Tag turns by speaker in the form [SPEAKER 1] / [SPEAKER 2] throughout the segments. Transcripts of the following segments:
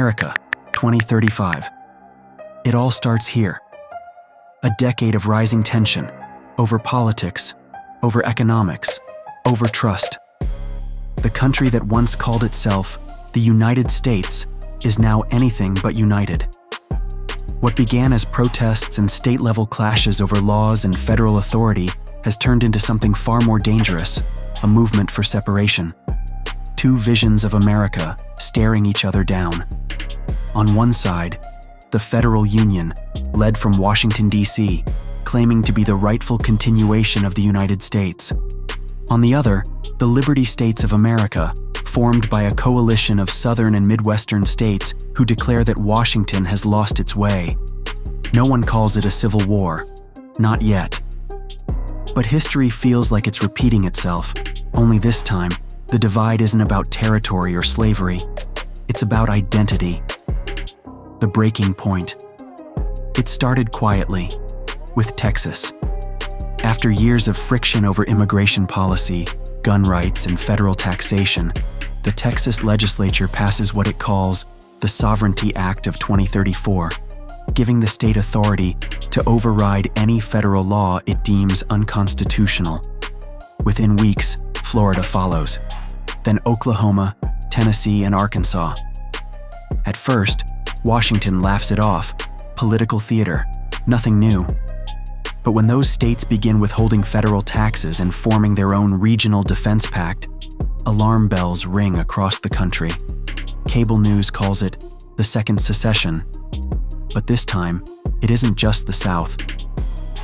[SPEAKER 1] America, 2035. It all starts here. A decade of rising tension over politics, over economics, over trust. The country that once called itself the United States is now anything but united. What began as protests and state-level clashes over laws and federal authority has turned into something far more dangerous, a movement for separation. Two visions of America staring each other down. On one side, the Federal Union, led from Washington, D.C., claiming to be the rightful continuation of the United States. On the other, the Liberty States of America, formed by a coalition of southern and midwestern states who declare that Washington has lost its way. No one calls it a civil war. Not yet. But history feels like it's repeating itself, only this time, the divide isn't about territory or slavery. It's about identity. The breaking point. It started quietly, with Texas. After years of friction over immigration policy, gun rights, and federal taxation, the Texas legislature passes what it calls the Sovereignty Act of 2034, giving the state authority to override any federal law it deems unconstitutional. Within weeks, Florida follows, then Oklahoma, Tennessee, and Arkansas. At first, Washington laughs it off, political theater, nothing new. But when those states begin withholding federal taxes and forming their own regional defense pact, alarm bells ring across the country. Cable news calls it the Second Secession. But this time, it isn't just the South.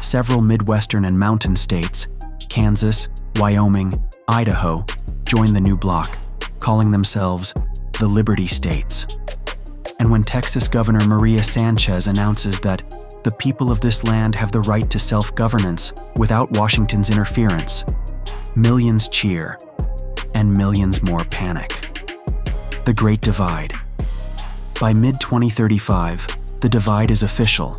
[SPEAKER 1] Several Midwestern and mountain states, Kansas, Wyoming, Idaho, join the new bloc, calling themselves the Liberty States. And when Texas Governor Maria Sanchez announces that the people of this land have the right to self-governance without Washington's interference, millions cheer, and millions more panic. The Great Divide. By mid-2035, the divide is official.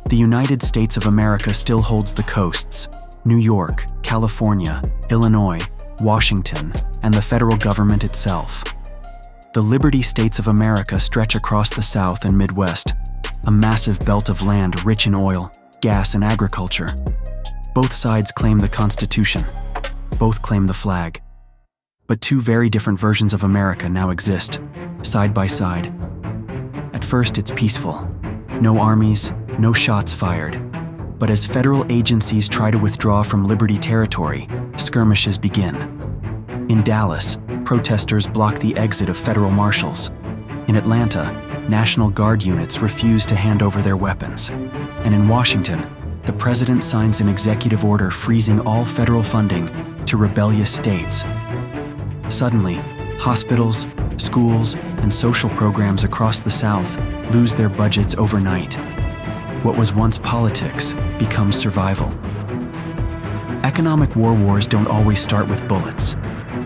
[SPEAKER 1] The United States of America still holds the coasts, New York, California, Illinois, Washington, and the federal government itself. The Liberty States of America stretch across the South and Midwest, a massive belt of land rich in oil, gas, and agriculture. Both sides claim the Constitution. Both claim the flag. But two very different versions of America now exist, side by side. At first, it's peaceful. No armies, no shots fired. But as federal agencies try to withdraw from Liberty territory, skirmishes begin. In Dallas, protesters block the exit of federal marshals. In Atlanta, National Guard units refuse to hand over their weapons. And in Washington, the president signs an executive order freezing all federal funding to rebellious states. Suddenly, hospitals, schools, and social programs across the South lose their budgets overnight. What was once politics becomes survival. Economic wars don't always start with bullets.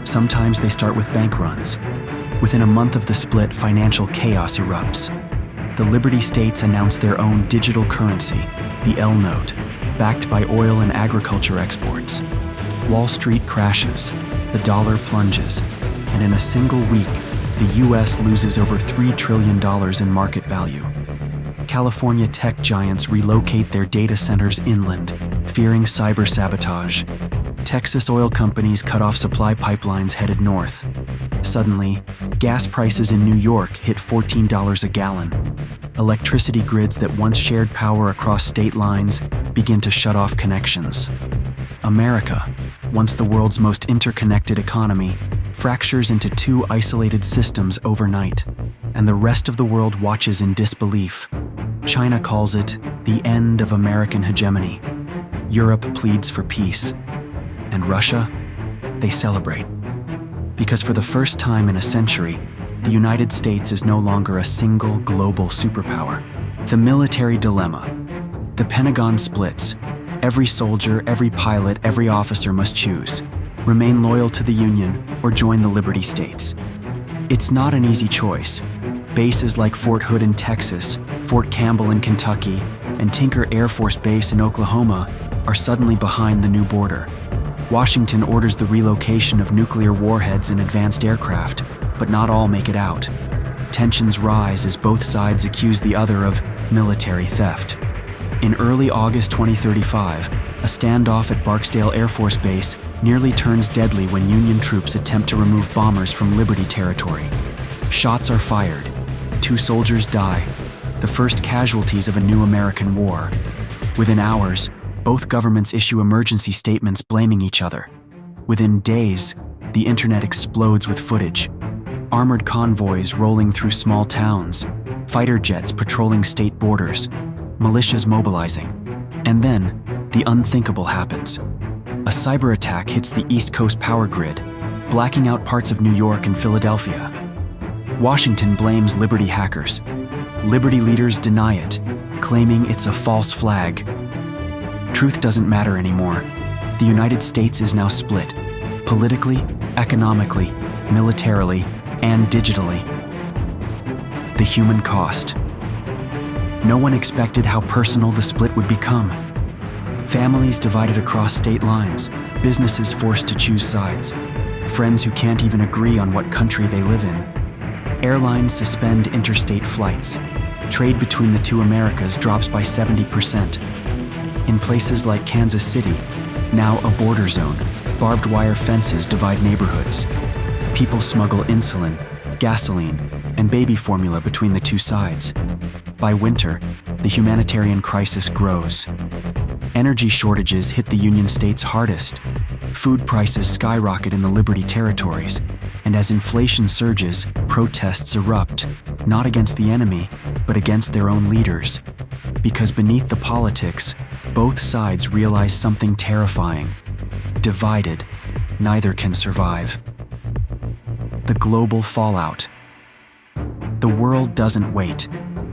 [SPEAKER 1] Sometimes they start with bank runs. Within a month of the split, financial chaos erupts. The Liberty States announce their own digital currency, the L note, backed by oil and agriculture exports. Wall Street crashes, the dollar plunges, and in a single week, the U.S. loses over $3 trillion in market value. California tech giants relocate their data centers inland, fearing cyber sabotage. Texas oil companies cut off supply pipelines headed north. Suddenly, gas prices in New York hit $14 a gallon. Electricity grids that once shared power across state lines begin to shut off connections. America, once the world's most interconnected economy, fractures into two isolated systems overnight, and the rest of the world watches in disbelief. China calls it the end of American hegemony. Europe pleads for peace. And Russia, they celebrate. Because for the first time in a century, the United States is no longer a single global superpower. The military dilemma. The Pentagon splits. Every soldier, every pilot, every officer must choose. Remain loyal to the Union or join the Liberty States. It's not an easy choice. Bases like Fort Hood in Texas, Fort Campbell in Kentucky, and Tinker Air Force Base in Oklahoma are suddenly behind the new border. Washington orders the relocation of nuclear warheads and advanced aircraft, but not all make it out. Tensions rise as both sides accuse the other of military theft. In early August 2035, a standoff at Barksdale Air Force Base nearly turns deadly when Union troops attempt to remove bombers from Liberty territory. Shots are fired. 2 soldiers die, the first casualties of a new American war. Within hours, both governments issue emergency statements blaming each other. Within days, the internet explodes with footage. Armored convoys rolling through small towns, fighter jets patrolling state borders, militias mobilizing. And then, the unthinkable happens. A cyber attack hits the East Coast power grid, blacking out parts of New York and Philadelphia. Washington blames Liberty hackers. Liberty leaders deny it, claiming it's a false flag. Truth doesn't matter anymore. The United States is now split, politically, economically, militarily, and digitally. The human cost. No one expected how personal the split would become. Families divided across state lines, businesses forced to choose sides, friends who can't even agree on what country they live in. Airlines suspend interstate flights. Trade between the two Americas drops by 70%. In places like Kansas City, now a border zone, barbed wire fences divide neighborhoods. People smuggle insulin, gasoline, and baby formula between the two sides. By winter, the humanitarian crisis grows. Energy shortages hit the Union states hardest. Food prices skyrocket in the Liberty territories, and as inflation surges, protests erupt, not against the enemy, but against their own leaders. Because beneath the politics, both sides realize something terrifying. Divided, neither can survive. The global fallout. The world doesn't wait.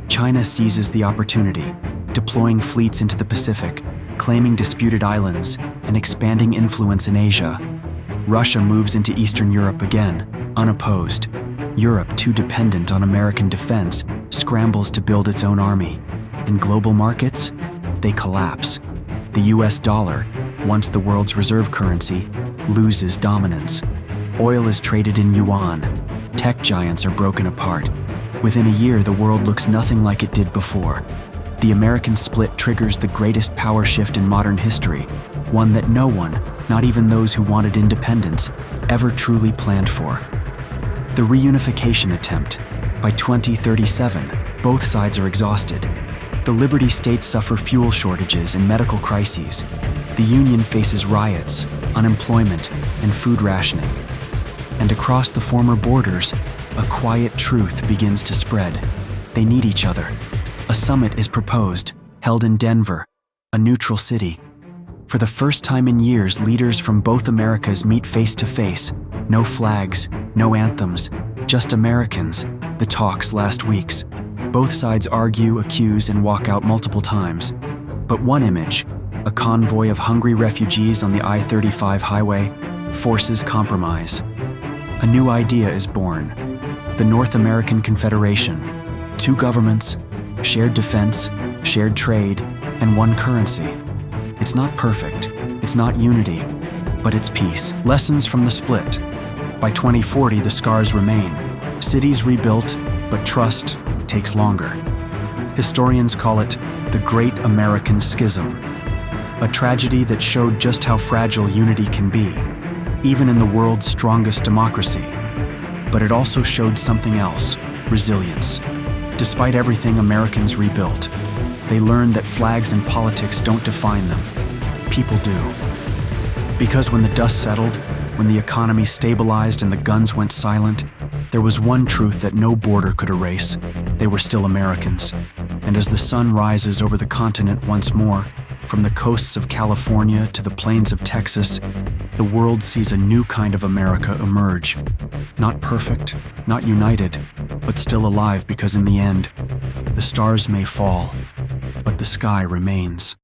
[SPEAKER 1] China seizes the opportunity, deploying fleets into the Pacific, claiming disputed islands, and expanding influence in Asia. Russia moves into Eastern Europe again, unopposed. Europe, too dependent on American defense, scrambles to build its own army. In global markets, they collapse. The US dollar, once the world's reserve currency, loses dominance. Oil is traded in yuan. Tech giants are broken apart. Within a year, the world looks nothing like it did before. The American split triggers the greatest power shift in modern history, one that no one, not even those who wanted independence, ever truly planned for. The reunification attempt. By 2037, both sides are exhausted. The Liberty states suffer fuel shortages and medical crises. The Union faces riots, unemployment, and food rationing. And across the former borders, a quiet truth begins to spread. They need each other. A summit is proposed, held in Denver, a neutral city. For the first time in years, leaders from both Americas meet face to face. No flags, no anthems, just Americans. The talks last weeks. Both sides argue, accuse, and walk out multiple times. But one image, a convoy of hungry refugees on the I-35 highway, forces compromise. A new idea is born. The North American Confederation. 2 governments, shared defense, shared trade, and one currency. It's not perfect, it's not unity, but it's peace. Lessons from the split. By 2040, the scars remain. Cities rebuilt, but trust takes longer. Historians call it the Great American Schism, a tragedy that showed just how fragile unity can be, even in the world's strongest democracy. But it also showed something else, resilience. Despite everything, Americans rebuilt. They learned that flags and politics don't define them. People do. Because when the dust settled, when the economy stabilized and the guns went silent, there was one truth that no border could erase. They were still Americans. And as the sun rises over the continent once more, from the coasts of California to the plains of Texas, the world sees a new kind of America emerge. Not perfect, not united, but still alive because in the end, the stars may fall, but the sky remains.